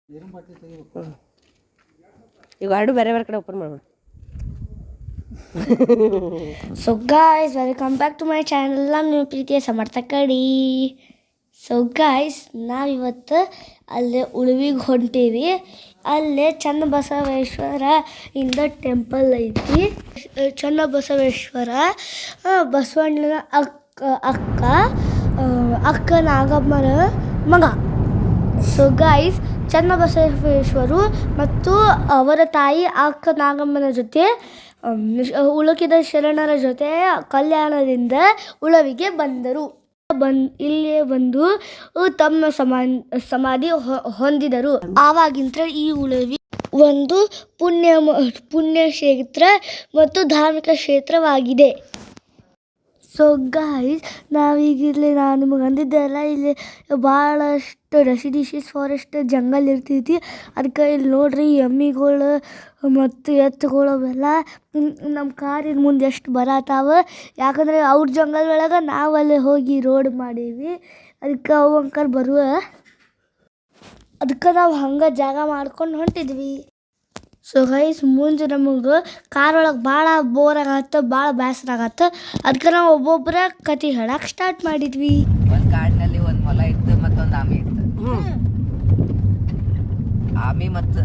ಈಗ ಎರಡು ಬೇರೆ ಬೇರೆ ಕಡೆ ಓಪನ್ ಮಾಡೋಣ. So guys, welcome back to my channel. ನಮ್ಮ ಪ್ರೀತಿಯ ಸಮರ್ಥಕಡಿ. ಸೊ ಗಾಯ್ಸ್, ನಾವಿವತ್ತು ಅಲ್ಲೇ ಉಳುವಿಗೆ ಹೊಂಟೀವಿ. ಅಲ್ಲೇ ಚನ್ನಬಸವೇಶ್ವರ ಇಂದ ಟೆಂಪಲ್ ಐತಿ. ಚನ್ನಬಸವೇಶ್ವರ ಬಸವಣ್ಣನ ಅಕ್ಕ ನಾಗಮ್ಮನ ಮಗ. ಸೊ ಗಾಯ್ಸ್, ಚನ್ನಬಸವೇಶ್ವರು ಮತ್ತು ಅವರ ತಾಯಿ ಅಕ್ಕ ನಾಗಮ್ಮನ ಜೊತೆ ಉಳುಕಿದ ಶರಣರ ಜೊತೆ ಕಲ್ಯಾಣದಿಂದ ಉಳವಿಗೆ ಬಂದರು. ಇಲ್ಲೇ ಬಂದು ತಮ್ಮ ಸಮಾಧಿ ಹೊಂದಿದರು. ಆವಾಗಿಂತ ಈ ಉಳವಿ ಒಂದು ಪುಣ್ಯ ಕ್ಷೇತ್ರ ಮತ್ತು ಧಾರ್ಮಿಕ ಕ್ಷೇತ್ರವಾಗಿದೆ. ಸೊ ಗಾಯ್ಸ್, ನಾವೀಗ ಇಲ್ಲಿ ನಾನು ನಿಮಗೆ ಅಂದಿದ್ದೆ ಅಲ್ಲ, ಇಲ್ಲಿ ಭಾಳಷ್ಟು ರೆಸಿಡಿಷಿಯಸ್ ಫಾರೆಸ್ಟ್ ಜಂಗಲ್ ಇರ್ತೈತಿ. ಅದಕ್ಕೆ ಇಲ್ಲಿ ನೋಡ್ರಿ, ಎಮ್ಮಿಗಳು ಮತ್ತು ಎತ್ತುಗಳು ಅವೆಲ್ಲ ನಮ್ಮ ಕಾರಿನ ಮುಂದೆ ಎಷ್ಟು ಬರತ್ತಾವ. ಯಾಕಂದರೆ ಅವ್ರ ಜಂಗಲ್ ಒಳಗೆ ನಾವು ಅಲ್ಲಿ ಹೋಗಿ ರೋಡ್ ಮಾಡೀವಿ. ಅದಕ್ಕೆ ಅವು ಅಂಕರ್ ಬರುವ, ಅದಕ್ಕೆ ನಾವು ಹಂಗೆ ಜಾಗ ಮಾಡ್ಕೊಂಡು ಹೊಂಟಿದ್ವಿ. ಸೊ ಗೈಸ್, ಮುಂದೆ ನಮಗೆ ಕಾರೊಳಗೆ ಭಾಳ ಬೋರ್ ಆಗತ್ತೆ, ಭಾಳ ಬೇಸರ ಆಗತ್ತೆ. ಅದಕ್ಕೆ ನಾವು ಒಬ್ಬೊಬ್ಬರ ಕತೆ ಹೇಳಕ್ಕೆ ಸ್ಟಾರ್ಟ್ ಮಾಡಿದ್ವಿ. ಒಂದು ಕಾಡಿನಲ್ಲಿ ಒಂದು ಮೊಲ ಇತ್ತು, ಮತ್ತೊಂದು ಆಮೆ ಇತ್ತು. ಆಮೆ ಮತ್ತು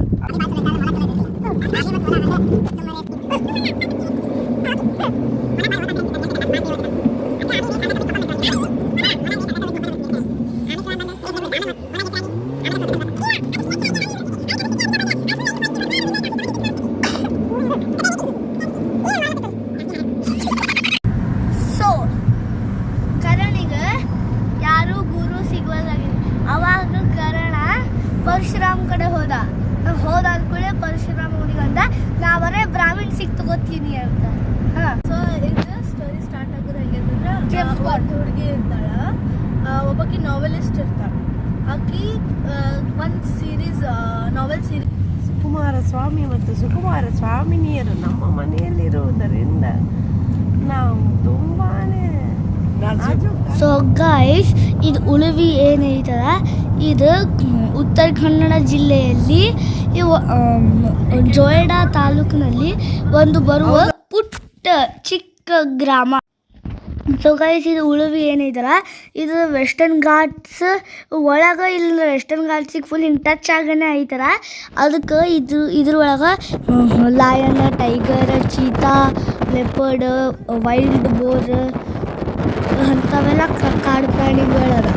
ಪರಶುರಾಮ್ ಕಡೆ ಹೋದಾದ್ಮೇಲೆ ಪರಶುರಾಮ್ ಹುಡುಗ ಅಂದ, ನಾವರೇ ಬ್ರಾಹ್ಮಣ್ ಸಿಕ್ ತಗೋತೀನಿ ಅಂತ. ಸೊ ಇದು ಸ್ಟೋರಿ ಸ್ಟಾರ್ಟ್ ಆಗೋದು ಹೆಂಗಂದ್ರೆ, ಹುಡುಗಿ ಇರ್ತಾಳ, ಒಬ್ಬಾಕಿ ನಾವೆಲಿಸ್ಟ್ ಇರ್ತಾಳ. ಆಕಿ ಒಂದು ಸೀರೀಸ್ ನಾವೆಲ್ ಸೀರೀಸ್ ಸುಕುಮಾರ ಸ್ವಾಮಿ ಮತ್ತು ಸುಕುಮಾರ ಸ್ವಾಮಿನಿಯರು ನಮ್ಮ ಮನೆಯಲ್ಲಿರುವುದರಿಂದ ನಾವು ತುಂಬಾನೇ. ಸೊ ಗೈಸ್, ಇದು ಉಳುವಿ ಏನೈತಲ್ಲ, ಇದು ಉತ್ತರ ಕನ್ನಡ ಜಿಲ್ಲೆಯಲ್ಲಿ ಜೋಯಿಡಾ ತಾಲೂಕಿನಲ್ಲಿ ಒಂದು ಬರುವ ಪುಟ್ಟ ಚಿಕ್ಕ ಗ್ರಾಮ. ಸೊ ಗೈಸ್, ಇದು ಉಳುವಿ ಏನೈತಲ್ಲ, ಇದು ವೆಸ್ಟರ್ನ್ ಘಾಟ್ಸ್ ಒಳಗೆ, ಇಲ್ಲ ವೆಸ್ಟರ್ನ್ ಘಾಟ್ಸಿಗೆ ಫುಲ್ ಟಚ್ ಆಗನೇ ಐತಲ್ಲ. ಅದಕ್ಕೆ ಇದ್ರೊಳಗೆ lion, tiger, cheetah, leopard, wild bore ಅಂಥವೆಲ್ಲ ಕಾಡು ಪ್ರಾಣಿಗಳದ.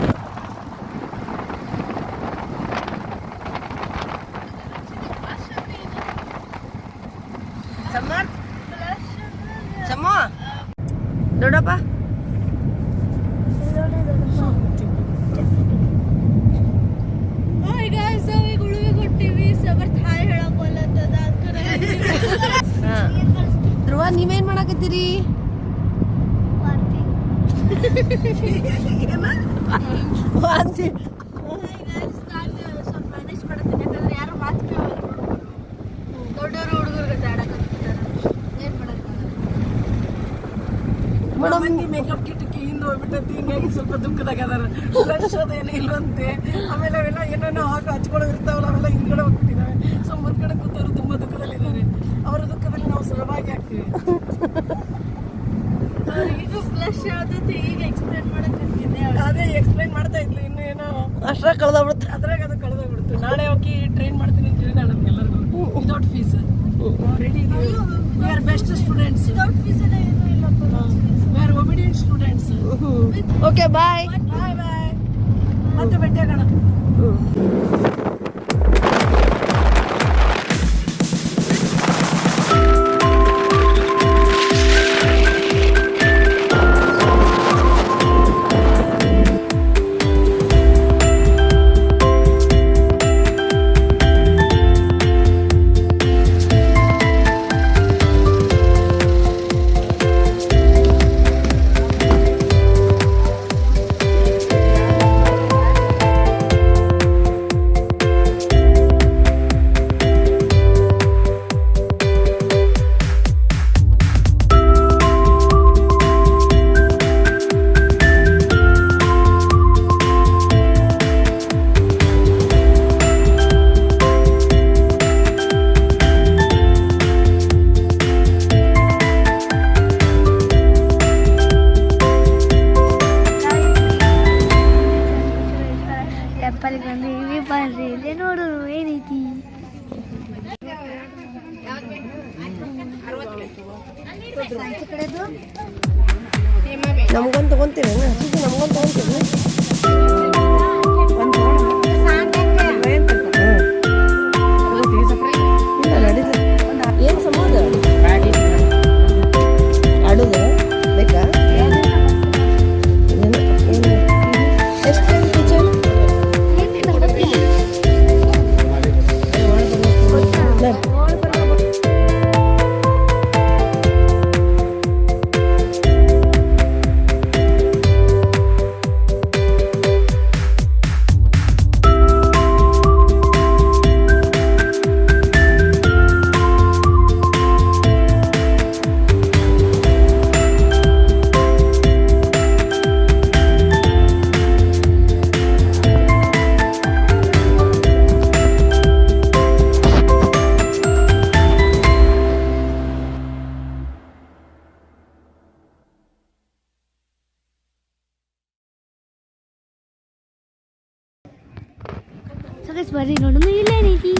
ನೋಡಪ್ಪ, ಈಗ ಉಳುವಿಗೆ ಕೊಟ್ಟಿವಿ. ಸಮರ್ಥ ಹಾಯ್ ಹೇಳಕ್ ಒಲ್ಲತ್ತದ. ಧ್ರುವ, ನೀವೇನ್ ಮಾಡಕತ್ತೀರಿ? ವಾಂತಿ. ಸ್ವಲ್ಪ ಮ್ಯಾನೇಜ್ ಮಾಡತ್ತೀನಿ, ಯಾಕಂದ್ರೆ ಯಾರು ಮಾತು ಕೇಳಲ್ಲ. ದೊಡ್ಡವರು ಹುಡುಗರು ಆಡಕತ್ತಿರ್ತಾರೆ, ಏನ್ ಮಾಡಕ್ಕೆ ಮೇಕಪ್ ಕಿಟ್ಟಕ್ಕೆ ಹಿಂದೆ ಹೋಗ್ಬಿಟ್ಟೈತಿ. ಹಿಂಗಾಗಿ ಸ್ವಲ್ಪ ದುಃಖದಾಗ ಅದಾರ. ಫ್ರೆಶ್ ಅದೇನು ಇಲ್ವಂತೆ. ಆಮೇಲೆ ಅವೆಲ್ಲ ಏನೇನೋ ಹಾಕಿ ಹಚ್ಕೊಳ್ಳೋ ಇರ್ತಾವಲ್ಲ, ಅವೆಲ್ಲ ಹಿಂದ್ಗಡೆ ಹೋಗ್ಬಿಟ್ಟಿದ್ದಾವೆ. ಸೊ ಮುಂದ್ಗಡೆ ಕೂತವರು ತುಂಬಾ ದುಃಖದಲ್ಲಿದ್ದಾರೆ. ಅವರ ದುಃಖದಲ್ಲಿ ನಾವು ಸುಲಭವಾಗಿ ಆಗ್ತೀವಿ. ಇದು ಫ್ಲಶ್ ಆದದ್ದು ಈಗ ಎಕ್ಸ್ಪ್ಲೇನ್ ಮಾಡಕ್ಕೆ ಅದೇ ಎಕ್ಸ್ಪ್ಲೈನ್ ಮಾಡ್ತಾ ಇದ್ಲು. ಇನ್ನು ಏನೋ ಅಷ್ಟ್ರಾಗ ಕಳೆದೋಗ್ಬಿಡುತ್ತೆ. ಅದ್ರಾಗ ಅದು ಕಳೆದೋಗ್ಬಿಡ್ತು. ನಾಳೆ ಹೋಗಿ ಟ್ರೈನ್ ಮಾಡ್ತೀನಿ ಅಂತ ಹೇಳಿ ನಮ್ಗೆಲ್ಲರಿಗೂ ವಿದೌಟ್ ಫೀಸ್ ರೆಡಿ ಇದೀವಿ. We are best students. Without fees ಎಲ್ಲ ಏನೂ ಇಲ್ಲಪ್ಪ. We are obedient students. Okay, bye bye bye. ಮತ್ತೆ ಭೇಟಿಯಾಗೋಣ. ಮೇಲೆ ನೋಡು ಏನೈತಿ. ನಮ್ಗೊಂದು ತಗೊಂತೀರ ನಮ್ಗೊಂದು ತಗೊಂತೀರ ಏನು ಸಂಬಂಧ ಆಡೋದು ಬೇಕಾ ಎಷ್ಟು ಟೀಚರ್ ಸಗಸ್ ಬರ್ರಿ ನೋಡೋಣ ಇಲ್ಲೇನೈತಿ.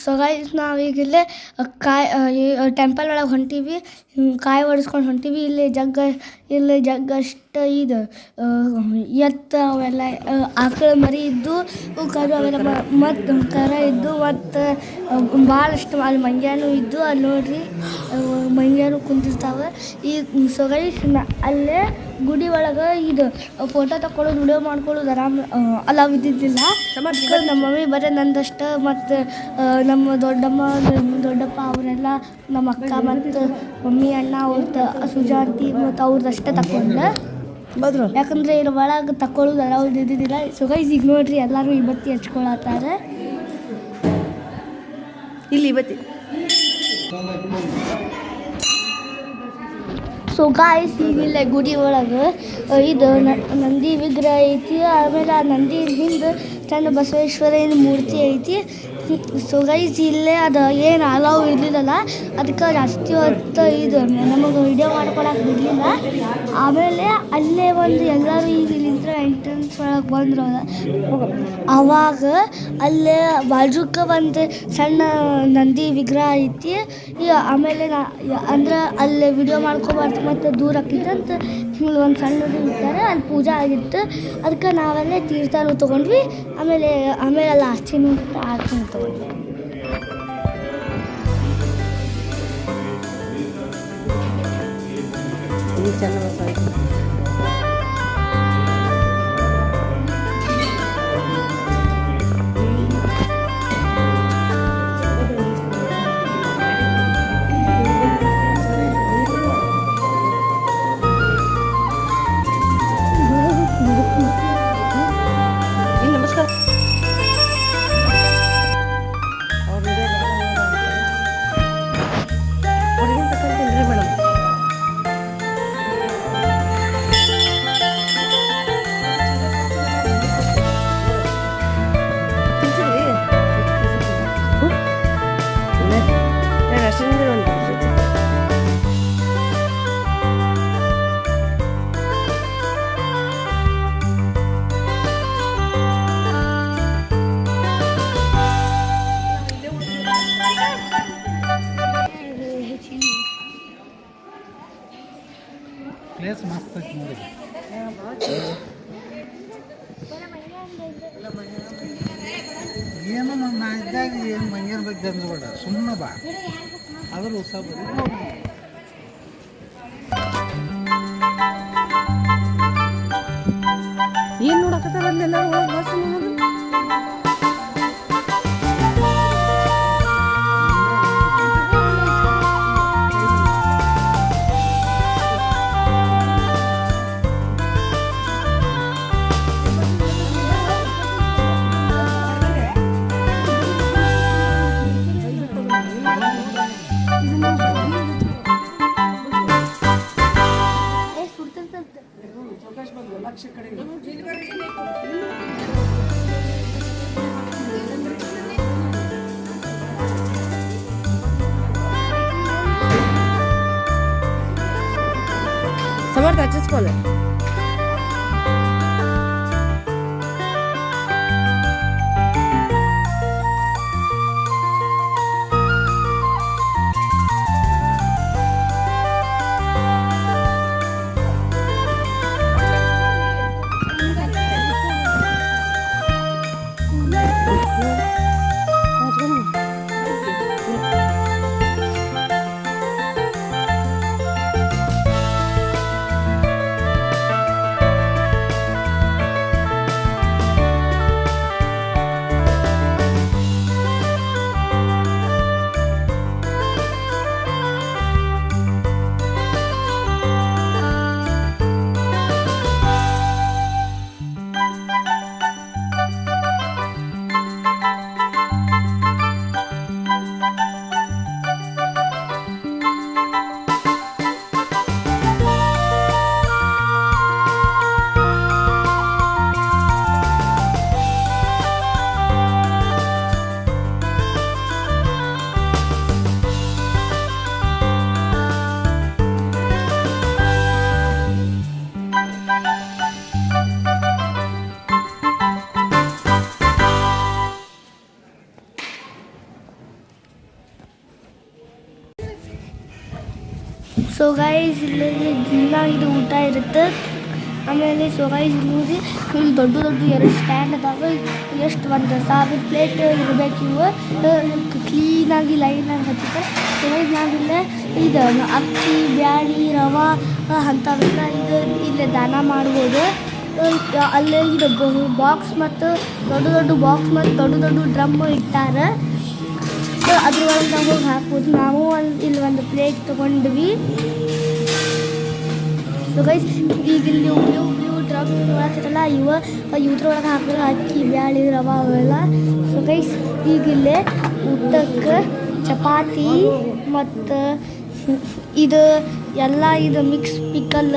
ಸೊ ಗೈಸ್ ನಾವೀಗ ಇಲ್ಲೇ ಟೆಂಪಲ್ ಒಳಗೆ ಹೊಂಟೀವಿ, ಕಾಯಿ ಒಡಿಸ್ಕೊಂಡು ಹೊಂಟೀವಿ. ಇಲ್ಲಿ ಜಗ್ಗಷ್ಟು ಇದು ಎತ್ತು ಅವೆಲ್ಲ ಆಕಳ ಮರಿ ಇದ್ದು ಕರು ಅವೆಲ್ಲ ಮತ್ತು ಕರ ಇದ್ದು ಮತ್ತು ಭಾಳಷ್ಟು ಅಲ್ಲಿ ಮಂಗ್ಯಾನು ಇದ್ದು ಅಲ್ಲಿ ನೋಡ್ರಿ ಮಂಗ್ಯಾನು ಕುಂತಿರ್ತಾವೆ. ಈ ಸೊ ಗೈಸ್ ಅಲ್ಲೇ ಗುಡಿ ಒಳಗೆ ಇದು ಫೋಟೋ ತಗೊಳ್ಳೋದು ವಿಡಿಯೋ ಮಾಡ್ಕೊಳ್ಳೋದು ಅಲಾವ್ ಇದ್ದಿದ್ದಿಲ್ಲ. ನಮ್ಮ ಮಮ್ಮಿ ಬರೀ ನಂದಷ್ಟು ಮತ್ತು ನಮ್ಮ ದೊಡ್ಡಮ್ಮ ದೊಡ್ಡಪ್ಪ ಅವರೆಲ್ಲ ನಮ್ಮ ಅಕ್ಕ ಮತ್ತು ಮಮ್ಮಿ ಅಣ್ಣ ಅವ್ರ ಸುಜಾತಿ ಮತ್ತು ಅವ್ರದ್ದಷ್ಟೇ ತಗೊಂಡು ಯಾಕಂದರೆ ಇಲ್ಲಿ ಒಳಗೆ ತಗೊಳ್ಳೋದು ಅಲಾವ್ ಇದ್ದಿದ್ದಿಲ್ಲ. ಸೊ ಗೈಸ್ ಈಗ ನೋಡ್ರಿ ಎಲ್ಲರೂ ಇವತ್ತಿ ಹಚ್ಕೊಳತ್ತಾರೆ. ಇಲ್ಲಿ ಇವತ್ತಿ ಸೊ ಗಾಯ್ಸ್ ಈಗಿಲ್ಲ ಗುಡಿ ಒಳಗೆ ಇದು ನಂದಿ ವಿಗ್ರಹ ಐತಿ. ಆಮೇಲೆ ಆ ನಂದಿ ಹಿಂದೆ ಚಂದ ಬಸವೇಶ್ವರನ ಮೂರ್ತಿ ಐತಿ. ಸೊ ಗೈಸ್ ಇಲ್ಲೇ ಅದು ಏನು ಅಲಾವ್ ಇರಲಿಲ್ಲಲ್ಲ, ಅದಕ್ಕೆ ಜಾಸ್ತಿ ಹೊತ್ತು ಇದು ನಮಗೆ ವಿಡಿಯೋ ಮಾಡ್ಕೊಳಕ್ಕೆ ಬಿಡಲಿಲ್ಲ. ಆಮೇಲೆ ಅಲ್ಲೇ ಒಂದು ಎಲ್ಲರೂ ಈಗ ಇಲ್ಲಿಂದ ಎಂಟ್ರೆನ್ಸ್ ಒಳಗೆ ಬಂದ್ರು. ಆವಾಗ ಅಲ್ಲೇ ಬಾಜುಕ್ಕೆ ಒಂದು ಸಣ್ಣ ನಂದಿ ವಿಗ್ರಹ ಐತಿ. ಆಮೇಲೆ ಅಂದ್ರೆ ಅಲ್ಲೇ ವಿಡಿಯೋ ಮಾಡ್ಕೊಬಾರ್ದು ಮತ್ತು ದೂರ ಆಕಿತ್ತಂತ ಹಿಂಗೆ ಒಂದು ಸಣ್ಣದು ಇರ್ತಾರೆ, ಅಲ್ಲಿ ಪೂಜೆ ಆಗಿತ್ತು. ಅದಕ್ಕೆ ನಾವಲ್ಲೇ ತೀರ್ಥನೂ ತೊಗೊಂಡ್ವಿ. ಆಮೇಲೆ ಅಲ್ಲಿ ಆಸ್ತಿನೂ ಆಸ್ತಿನೂ ತೊಗೊಂಡ್ವಿ. ಪ್ಲೇಸ್ ಮಸ್ತ್ ಐತಿ ನೋಡಿ. ಏನು ನಾ ಇದ್ದಾಗ ಏನು ಮಂಗ್ಯನ ಬಗ್ಗೆ ಅಂದ್ಬೇಡ, ಸುಮ್ಮನೆ ಬಾ, ಅದ್ರ ಉತ್ಸಾಹ ಬರೀ. ಏನು ನೋಡಕತ್ತಾರ ಅಲ್ಲೆಲ್ಲ ಬಸ್ ನೋಡೋದು. ಲಕ್ಷ ಕಡೆ ಸಮರ್ಥ ಹಚ್ಚಿಸ್ಕೊಳ್ಳಿ. ಸೊ ಗೈಸ್ ಇಲ್ಲಿ ದಿನ ಇದು ಊಟ ಇರುತ್ತೆ. ಆಮೇಲೆ ಸೊ ಗೈಸ್ ನೋಡಿ ಇಲ್ಲಿ ದೊಡ್ಡ ದೊಡ್ಡ 2 ಸ್ಟ್ಯಾಂಡ್ ಅದಾವೆ. ಎಷ್ಟು 1,000 ಪ್ಲೇಟ್ ಇರಬೇಕು. ಇವು ಕ್ಲೀನಾಗಿ ಲೈನಾಗಿ ಹಚ್ಚಿದ್ದಾರೆ. ಸೊ ಗೈಸ್ ನಾವಿಲ್ಲೇ ಇದು ಅಕ್ಕಿ ಬ್ಯಾಳಿ ರವೆ ಅಂಥವೆಲ್ಲ ಇಲ್ಲೇ ದಾನ ಮಾಡ್ಬೋದು. ಅಲ್ಲೇ ಇದು ಬಾಕ್ಸ್ ಮತ್ತು ದೊಡ್ಡ ಬಾಕ್ಸ್ ಮತ್ತು ದೊಡ್ಡ ಡ್ರಮ್ ಇಟ್ಟಾರೆ. ಅದ್ರೊಳಗೆ ನಾವು ಹೋಗಿ ಹಾಕ್ಬೋದು. ನಾವು ಇಲ್ಲಿ ಒಂದು ಪ್ಲೇಟ್ ತೊಗೊಂಡ್ವಿ. ಸೊ ಗೈಸ್ ಈಗ ಇಲ್ಲಿ ಬ್ಲೂ ಡ್ರಮ್ ಹಾಕ್ತಿರಲ್ಲ ಇದ್ರೊಳಗೆ ಹಾಕಿದ್ರೆ ಅಕ್ಕಿ ಬ್ಯಾಳಿ ರವೆ ಅವೆಲ್ಲ. ಸೊ ಗೈಸ್ ಈಗ ಇಲ್ಲೇ ಊಟಕ್ಕೆ ಚಪಾತಿ ಮತ್ತು ಇದು ಎಲ್ಲ ಇದು ಮಿಕ್ಸ್ ಪಿಕಲ್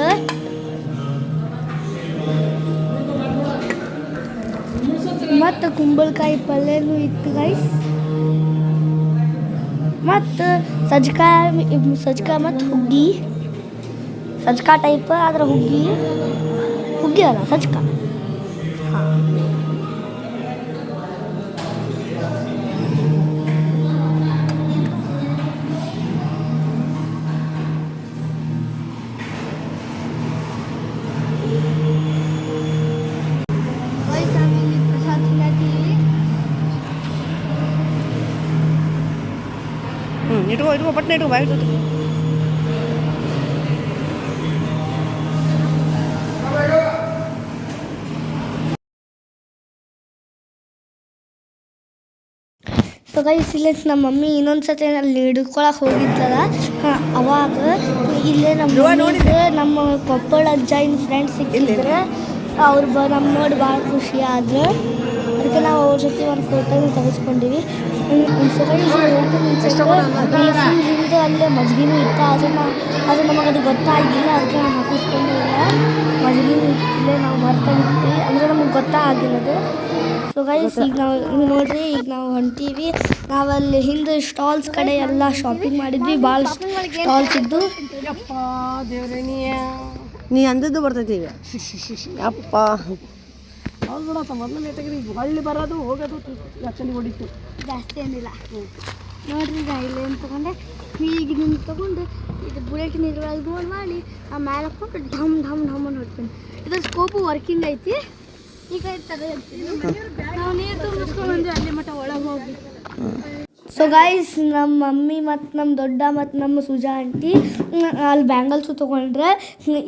ಮತ್ತು ಕುಂಬಳಕಾಯಿ ಪಲ್ಯನೂ ಇತ್ತು ಗೈಸ್. ಮತ್ತು ಸಜ್ಕ ಮತ್ತು ಹುಗ್ಗಿ ಸಜ್ಕ ಟೈಪ್ ಆದ್ರೆ ಹುಗ್ಗಿ ಅಲ್ಲ ಸಜ್ಕ. ಹಾಂ ಪ್ರಸಾದ ತಿನ್ನತ್ತೀವಿ. ಇಟ್ಕೋ ಪಟ್ನೆ ಇಟ್ಕೋ ಬಾಯ್. ಸೊ ಗೈಸ್ ಇಲ್ಲೇ ನಮ್ಮ ಮಮ್ಮಿ ಇನ್ನೊಂದು ಸತಿ ಅಲ್ಲಿ ಹಿಡ್ಕೊಳಕ್ಕೆ ಹೋಗಿದ್ಲಲ್ಲ ಅವಾಗ ಇಲ್ಲೇ ನಮ್ಮ ಕೊಪ್ಪಳ ಅಜ್ಜ ಫ್ರೆಂಡ್ಸ್ ಸಿಕ್ಕಿದ್ರೆ ಅವ್ರು ನಮ್ಮ ನೋಡಿ ಭಾಳ ಖುಷಿ ಆದ್ರು. ಅದಕ್ಕೆ ನಾವು ಅವ್ರ ಜೊತೆ ಒಂದು ಫೋಟೋನ ತೆಗೆಸ್ಕೊಂಡಿವಿ. ಸೊ ಗೈಸ್ ಹಿಂದೆ ಅಲ್ಲೇ ಮಜ್ಜಿಗೆನೂ ಇತ್ತು. ಆದರೆ ನಮಗೆ ಅದು ಗೊತ್ತಾಗಿಲ್ಲ. ಅದಕ್ಕೆ ನಾವು ಹಾಕಿಸ್ಕೊಂಡಿಲ್ಲ. ಮಜ್ಜಿಗೆನೂ ಇತ್ತಲೇ ನಾವು ಮರ್ತೋಗಿರ್ತೀವಿ ಅಂದರೆ ನಮಗೆ ಗೊತ್ತಾಗಿಲ್ಲ ಅದು. ಸೊ ಗೈಸ್ ಈಗ ನಾವು ನೋಡ್ರಿ ಈಗ ನಾವು ಹೊಂಟೀವಿ. ನಾವಲ್ಲಿ ಹಿಂದೆ ಸ್ಟಾಲ್ಸ್ ಕಡೆ ಎಲ್ಲ ಶಾಪಿಂಗ್ ಮಾಡಿದ್ವಿ. ಭಾಳ ಸ್ಟಾಲ್ಸ್ ಇದ್ದು. ಅಪ್ಪ ದೇವ್ರೆ ನೀ ಅಂದದ್ದು ಬರ್ತೈತಿ ಈಗ. ಅಪ್ಪ ಹೌದು ಬಿಡತ್ತ ಮೊದಲು ಲೇಟಾಗಿ ಹಳ್ಳಿ ಬರೋದು ಹೋಗೋದು ಯಾಕಂದ್ರೆ ಹೊಡಿತು ಜಾಸ್ತಿ ಏನಿಲ್ಲ. ನೋಡ್ರಿ ಈಗ ಇಲ್ಲೇನು ತೊಗೊಂಡೆ ಈಗ ನಿನ್ನ ತೊಗೊಂಡು ಇದು ಬುಲೆಟಿನ ಇದ್ರೊಳಗೆ ಗೋಲ್ ಮಾಡಿ ಆ ಮೇಲೆ ಹಾಕ್ಕೊಂಡು ಢಮ್ ಢಮ್ ಢಮ್ ಅಂತ ಹೊಡ್ತೀನಿ. ಇದ್ರ ಸ್ಕೋಪು ವರ್ಕಿಂಗ್ ಐತಿ. ಈಗ ನಾವು ನೀರು ತುಂಬಿಸ್ಕೊಂಡು ಬಂದ್ವಿ ಅಲ್ಲಿ ಮಟ್ಟ ಒಳಗೆ ಹೋಗಿ. ಸೊ ಗೈಸ್, ನಮ್ಮ ಮಮ್ಮಿ ಮತ್ತು ನಮ್ಮ ದೊಡ್ಡ ಮತ್ತು ನಮ್ಮ ಸುಜಾ ಆಂಟಿ ಅಲ್ಲಿ ಬ್ಯಾಂಗಲ್ಸು ತೊಗೊಂಡ್ರೆ.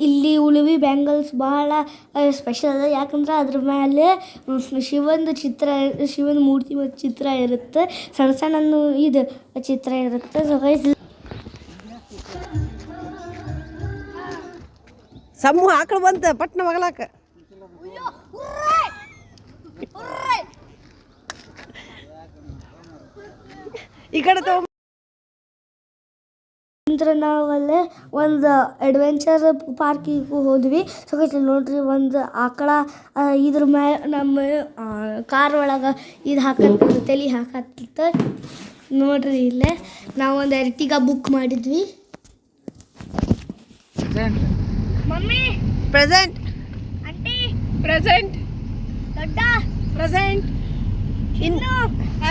ಇಲ್ಲಿ ಉಳುವಿ ಬ್ಯಾಂಗಲ್ಸ್ ಭಾಳ ಸ್ಪೆಷಲ್, ಯಾಕಂದ್ರೆ ಅದ್ರ ಮೇಲೆ ಶಿವನ ಮೂರ್ತಿ ಮತ್ತು ಚಿತ್ರ ಇರುತ್ತೆ, ಸಣ್ಣ ಸಣ್ಣ ಇದು ಚಿತ್ರ ಇರುತ್ತೆ. ಸೊ ಗೈಸ್, ಸಮೂಹ ಆಕಳು ಬಂತ ಪಟ್ನ ಮಗಳಾಕ ಈ ಕಡೆ ನಂತರ ನಾವಲ್ಲೇ ಒಂದು ಅಡ್ವೆಂಚರ್ ಪಾರ್ಕಿಗೂ ಹೋದ್ವಿ. ಸೊ ಗೈಸ್ ನೋಡ್ರಿ, ಒಂದು ಆಕಳ ಇದ್ರ ಮೇಲೆ ನಮ್ಮ ಕಾರ್ ಒಳಗೆ ಇದು ಹಾಕತ್ತ ತಲೆ ಹಾಕತ್ತ ನೋಡ್ರಿ. ಇಲ್ಲೇ ನಾವು ಒಂದು ಎರ್ಟಿಗ ಬುಕ್ ಮಾಡಿದ್ವಿ. ಮಮ್ಮಿ ಪ್ರೆಸೆಂಟ್, ಆಂಟಿ ಪ್ರೆಸೆಂಟ್, ದೊಡ್ಡ ಪ್ರೆಸೆಂಟ್, ಇನ್ನು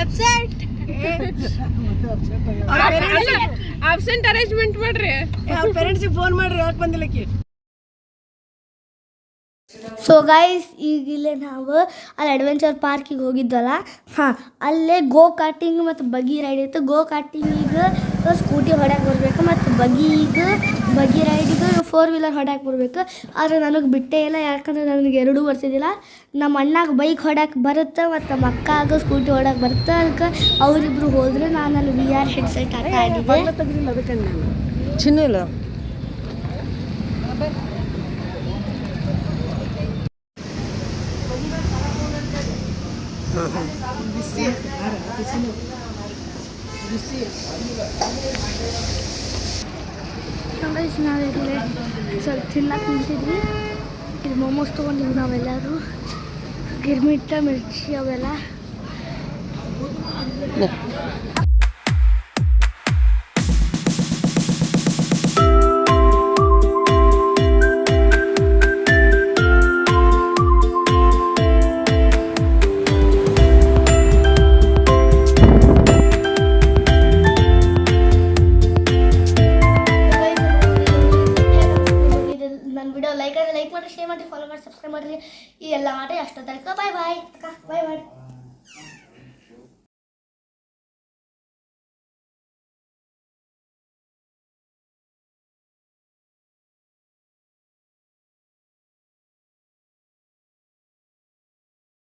ಅಬ್ಸೆಂಟ್. ಆಬ್ಸೆಂಟ್ ಅರೇಂಜ್ಮೆಂಟ್ ಮಾಡ್ರಿ. ಪೇರೆಂಟ್ಸಿಗೆ ಫೋನ್ ಮಾಡ್ರಿ, ಯಾಕೆ ಬಂದಿಲ್ಲಕ್ಕೆ. ಸೊ ಗೈಸ್, ಈಗ ಇಲ್ಲೇ ನಾವು ಅಲ್ಲಿ ಅಡ್ವೆಂಚರ್ ಪಾರ್ಕಿಗೆ ಹೋಗಿದ್ದಲ್ಲ, ಅಲ್ಲೇ ಗೋ ಕಾರ್ಟಿಂಗ್ ಮತ್ತು ಬಗಿ ರೈಡ್ ಇತ್ತು. ಗೋ ಕಾರ್ಟಿಂಗಿಗೆ ಸ್ಕೂಟಿ ಹೊಡ್ಯಾಕೆ ಬರಬೇಕು ಮತ್ತು ಬಗಿ ರೈಡಿಗೆ 4 ವೀಲರ್ ಹೊಡ್ಯಾಕೆ ಬರಬೇಕು. ಆದರೆ ನನಗೆ ಬಿಟ್ಟೇ ಇಲ್ಲ, ಯಾಕಂದರೆ ನನಗೆ ಎರಡೂ ಬರ್ತಿದ್ದಿಲ್ಲ. ನಮ್ಮ ಅಣ್ಣಗೆ ಬೈಕ್ ಹೊಡ್ಯಾಕೆ ಬರುತ್ತೆ ಮತ್ತು ನಮ್ಮ ಅಕ್ಕಾಗ ಸ್ಕೂಟಿ ಹೊಡ್ಯಾಕೆ ಬರುತ್ತೆ. ಅದಕ್ಕೆ ಅವರಿಬ್ಬರು ಹೋದರೆ ನಾನು ಅಲ್ಲಿ VR ಹೆಡ್ಸೆಟ್ ಹಾಕಿದ್ದೆ. ಚಿನ್ನು ಇಲ್ಲ ನಾವೆಲ್ಲ ಸ್ವಲ್ಪ ತಿನ್ನಕ್ಕೆ ನಿಂತಿದ್ವಿ. ಇದು ಮೊಮೋಸ್ ತೊಗೊಂಡಿದ್ವಿ ನಾವೆಲ್ಲರೂ, ಗಿರ್ಮಿಟ್ಟ ಮಿರ್ಚಿ ಅವೆಲ್ಲ.